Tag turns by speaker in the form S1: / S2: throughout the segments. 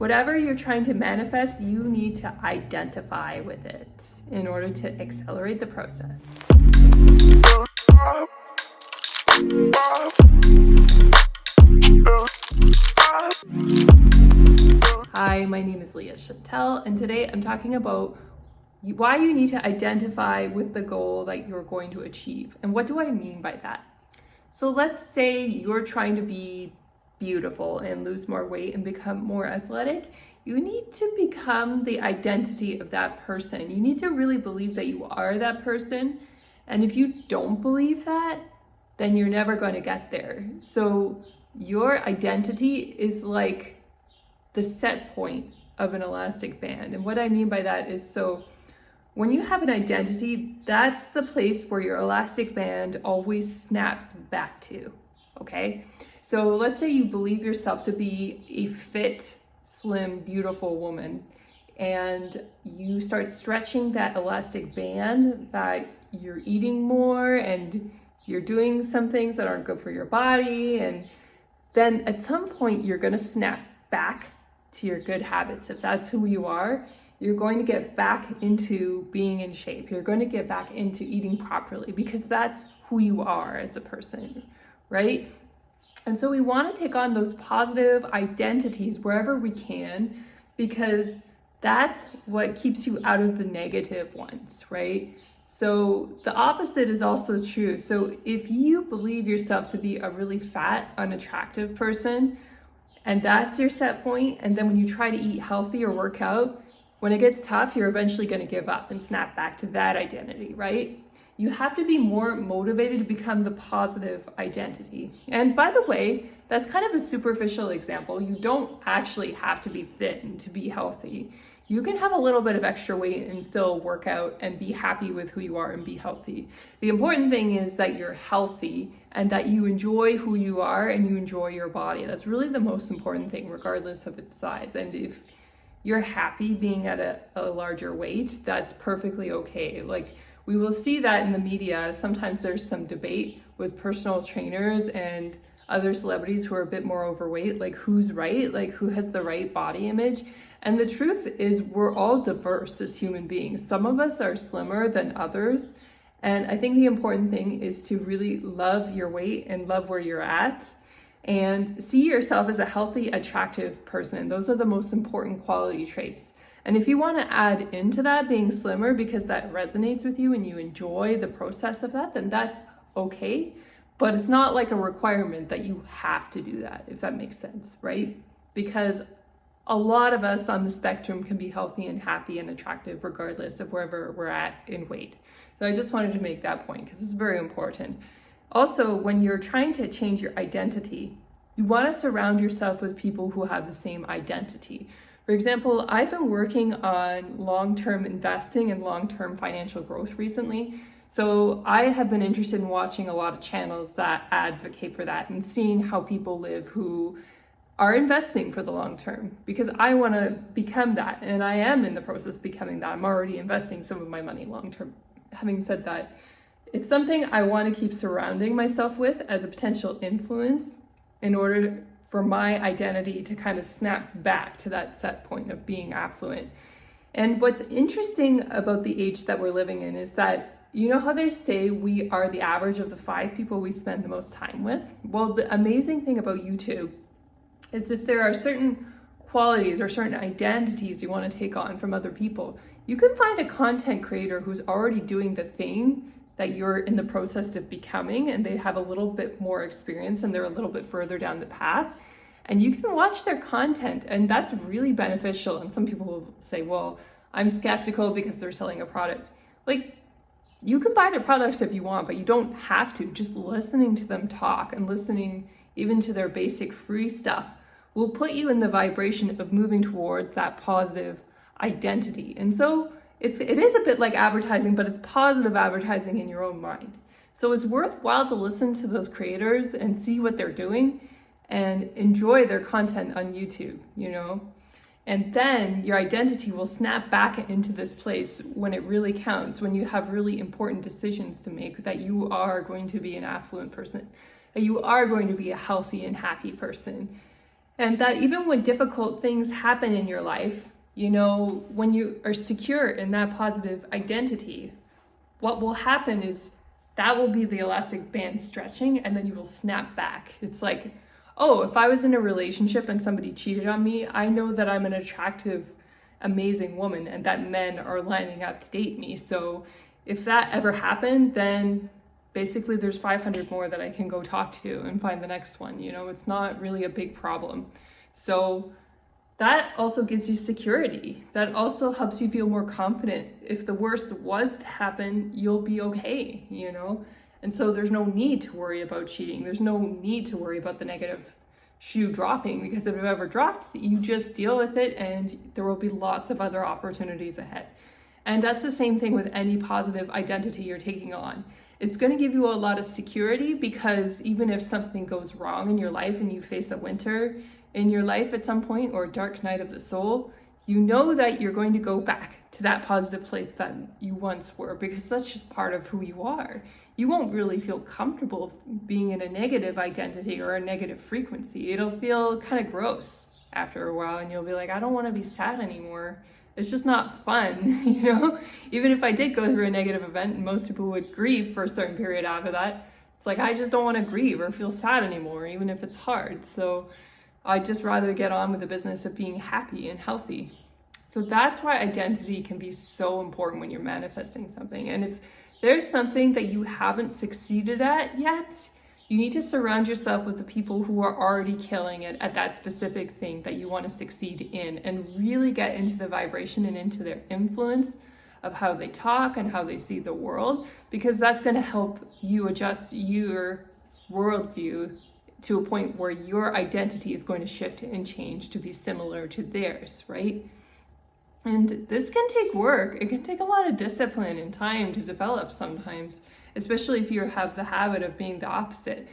S1: Whatever you're trying to manifest, you need to identify with it in order to accelerate the process. Hi, my name is Leah Chattel, and today I'm talking about why you need to identify with the goal that you're going to achieve. And what do I mean by that? So let's say you're trying to be beautiful and lose more weight and become more athletic. You need to become the identity of that person. You need to really believe that you are that person. And if you don't believe that, then you're never going to get there. So your identity is like the set point of an elastic band. And what I mean by that is, so when you have an identity, that's the place where your elastic band always snaps back to, okay? So let's say you believe yourself to be a fit, slim, beautiful woman, and you start stretching that elastic band, that you're eating more and you're doing some things that aren't good for your body, and then at some point you're gonna snap back to your good habits. If that's who you are, you're going to get back into being in shape. You're going to get back into eating properly because that's who you are as a person, right? And so we want to take on those positive identities wherever we can, because that's what keeps you out of the negative ones, right? So the opposite is also true. So if you believe yourself to be a really fat, unattractive person, and that's your set point, and then when you try to eat healthy or work out, when it gets tough, you're eventually going to give up and snap back to that identity, right? You have to be more motivated to become the positive identity. And by the way, that's kind of a superficial example. You don't actually have to be thin to be healthy. You can have a little bit of extra weight and still work out and be happy with who you are and be healthy. The important thing is that you're healthy and that you enjoy who you are and you enjoy your body. That's really the most important thing, regardless of its size. And if you're happy being at a larger weight, that's perfectly okay. Like, we will see that in the media. Sometimes there's some debate with personal trainers and other celebrities who are a bit more overweight, like who's right, like who has the right body image. And the truth is, we're all diverse as human beings. Some of us are slimmer than others. And I think the important thing is to really love your weight and love where you're at and see yourself as a healthy, attractive person. Those are the most important quality traits. And if you want to add into that being slimmer because that resonates with you and you enjoy the process of that, then that's okay. But it's not like a requirement that you have to do that, if that makes sense, right? Because a lot of us on the spectrum can be healthy and happy and attractive regardless of wherever we're at in weight. So I just wanted to make that point because it's very important. Also, when you're trying to change your identity, you want to surround yourself with people who have the same identity. For example, I've been working on long-term investing and long-term financial growth recently. So I have been interested in watching a lot of channels that advocate for that and seeing how people live who are investing for the long term, because I want to become that, and I am in the process of becoming that. I'm already investing some of my money long term. Having said that, it's something I want to keep surrounding myself with as a potential influence in order for my identity to kind of snap back to that set point of being affluent. And what's interesting about the age that we're living in is that, you know how they say we are the average of the 5 people we spend the most time with? Well, the amazing thing about YouTube is if there are certain qualities or certain identities you want to take on from other people, you can find a content creator who's already doing the thing that you're in the process of becoming, and they have a little bit more experience and they're a little bit further down the path, and you can watch their content, and that's really beneficial. And some people will say, well, I'm skeptical because they're selling a product. Like, you can buy their products if you want, but you don't have to. Just listening to them talk and listening even to their basic free stuff will put you in the vibration of moving towards that positive identity. And so it is a bit like advertising, but it's positive advertising in your own mind. So it's worthwhile to listen to those creators and see what they're doing and enjoy their content on YouTube, you know? And then your identity will snap back into this place when it really counts, when you have really important decisions to make, that you are going to be an affluent person, that you are going to be a healthy and happy person. And that even when difficult things happen in your life, you know, when you are secure in that positive identity, what will happen is that will be the elastic band stretching, and then you will snap back. It's like, oh, if I was in a relationship and somebody cheated on me, I know that I'm an attractive, amazing woman and that men are lining up to date me. So if that ever happened, then basically there's 500 more that I can go talk to and find the next one. You know, it's not really a big problem. So that also gives you security. That also helps you feel more confident. If the worst was to happen, you'll be okay, you know? And so there's no need to worry about cheating. There's no need to worry about the negative shoe dropping, because if it ever drops, you just deal with it and there will be lots of other opportunities ahead. And that's the same thing with any positive identity you're taking on. It's going to give you a lot of security, because even if something goes wrong in your life and you face a winter in your life at some point, or a dark night of the soul, you know that you're going to go back to that positive place that you once were, because that's just part of who you are. You won't really feel comfortable being in a negative identity or a negative frequency. It'll feel kind of gross after a while, and you'll be like, I don't want to be sad anymore. It's just not fun, you know? Even if I did go through a negative event, and most people would grieve for a certain period after that, it's like, I just don't want to grieve or feel sad anymore, even if it's hard. So I'd just rather get on with the business of being happy and healthy. So that's why identity can be so important when you're manifesting something. And if there's something that you haven't succeeded at yet, you need to surround yourself with the people who are already killing it at that specific thing that you want to succeed in, and really get into the vibration and into their influence of how they talk and how they see the world, because that's going to help you adjust your worldview to a point where your identity is going to shift and change to be similar to theirs, right? And this can take work. It can take a lot of discipline and time to develop sometimes, especially if you have the habit of being the opposite.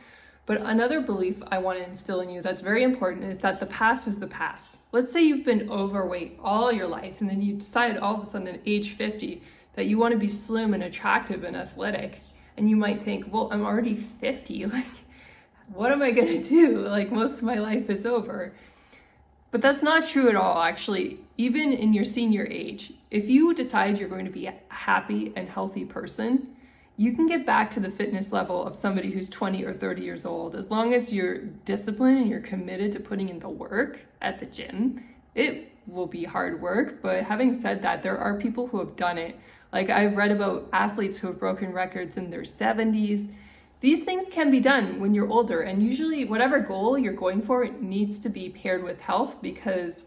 S1: But another belief I want to instill in you that's very important is that the past is the past. Let's say you've been overweight all your life, and then you decide all of a sudden at age 50 that you want to be slim and attractive and athletic. And you might think, well, I'm already 50. Like, what am I going to do? Like, most of my life is over. But that's not true at all, actually. Even in your senior age, if you decide you're going to be a happy and healthy person, you can get back to the fitness level of somebody who's 20 or 30 years old. As long as you're disciplined and you're committed to putting in the work at the gym. It will be hard work, but having said that, there are people who have done it. Like, I've read about athletes who have broken records in their 70s. These things can be done when you're older, and usually whatever goal you're going for needs to be paired with health, because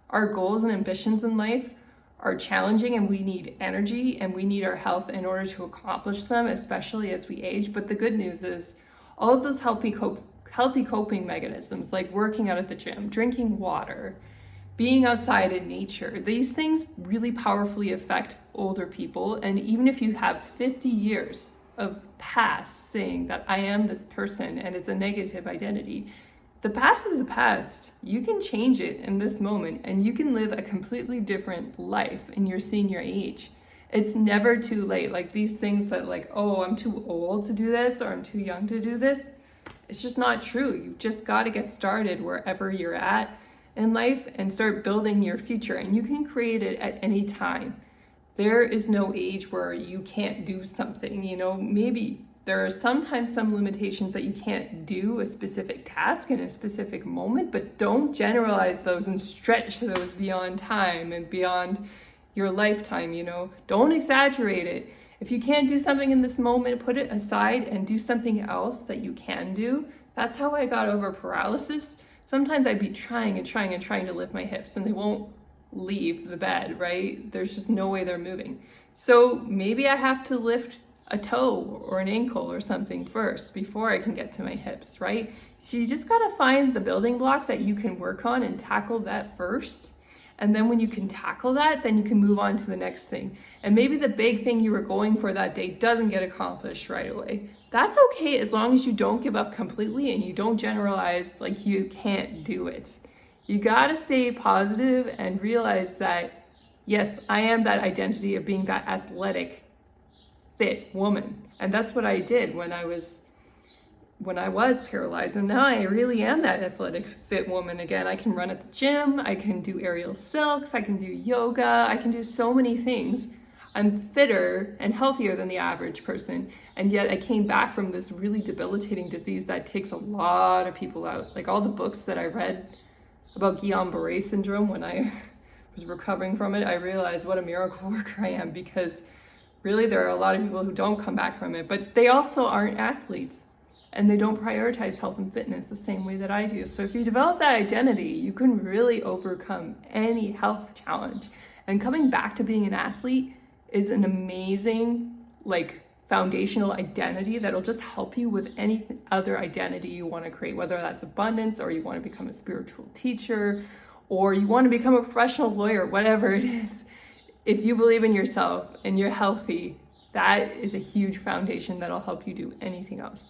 S1: our goals and ambitions in life are challenging, and we need energy and we need our health in order to accomplish them, especially as we age. But the good news is all of those healthy coping mechanisms, like working out at the gym, drinking water, being outside in nature, these things really powerfully affect older people. And even if you have 50 years of past saying that I am this person and it's a negative identity, the past is the past. You can change it in this moment, and you can live a completely different life in your senior age. It's never too late. Like, these things that, like, oh, I'm too old to do this or I'm too young to do this, it's just not true. You've just got to get started wherever you're at in life and start building your future, and you can create it at any time. There is no age where you can't do something, you know. Maybe there are sometimes some limitations that you can't do a specific task in a specific moment, but don't generalize those and stretch those beyond time and beyond your lifetime, you know. Don't exaggerate it. If you can't do something in this moment, put it aside and do something else that you can do. That's how I got over paralysis. Sometimes I'd be trying to lift my hips, and they won't leave the bed, right? There's just no way they're moving. So maybe I have to lift a toe or an ankle or something first before I can get to my hips, right? So you just gotta find the building block that you can work on and tackle that first. And then when you can tackle that, then you can move on to the next thing. And maybe the big thing you were going for that day doesn't get accomplished right away. That's okay, as long as you don't give up completely and you don't generalize like you can't do it. You gotta stay positive and realize that, yes, I am that identity of being that athletic, fit woman. And that's what I did when I was when I was paralyzed, and now I really am that athletic fit woman again. I can run at the gym, I can do aerial silks, I can do yoga, I can do so many things. I'm fitter and healthier than the average person, and yet I came back from this really debilitating disease that takes a lot of people out. Like all the books that I read about Guillain-Barré syndrome when I was recovering from it, I realized what a miracle worker I am, because really there are a lot of people who don't come back from it, but they also aren't athletes and they don't prioritize health and fitness the same way that I do. So if you develop that identity, you can really overcome any health challenge. And coming back to being an athlete is an amazing, foundational identity that'll just help you with any other identity you want to create, whether that's abundance, or you want to become a spiritual teacher, or you want to become a professional lawyer, whatever it is. If you believe in yourself and you're healthy, that is a huge foundation that'll help you do anything else.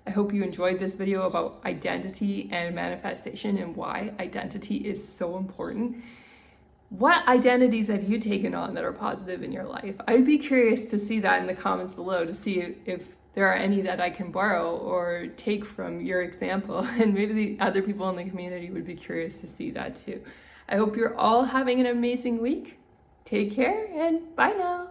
S1: I hope you enjoyed this video about identity and manifestation and why identity is so important. What identities have you taken on that are positive in your life? I'd be curious to see that in the comments below, to see if there are any that I can borrow or take from your example. And maybe the other people in the community would be curious to see that too. I hope you're all having an amazing week. Take care and bye now.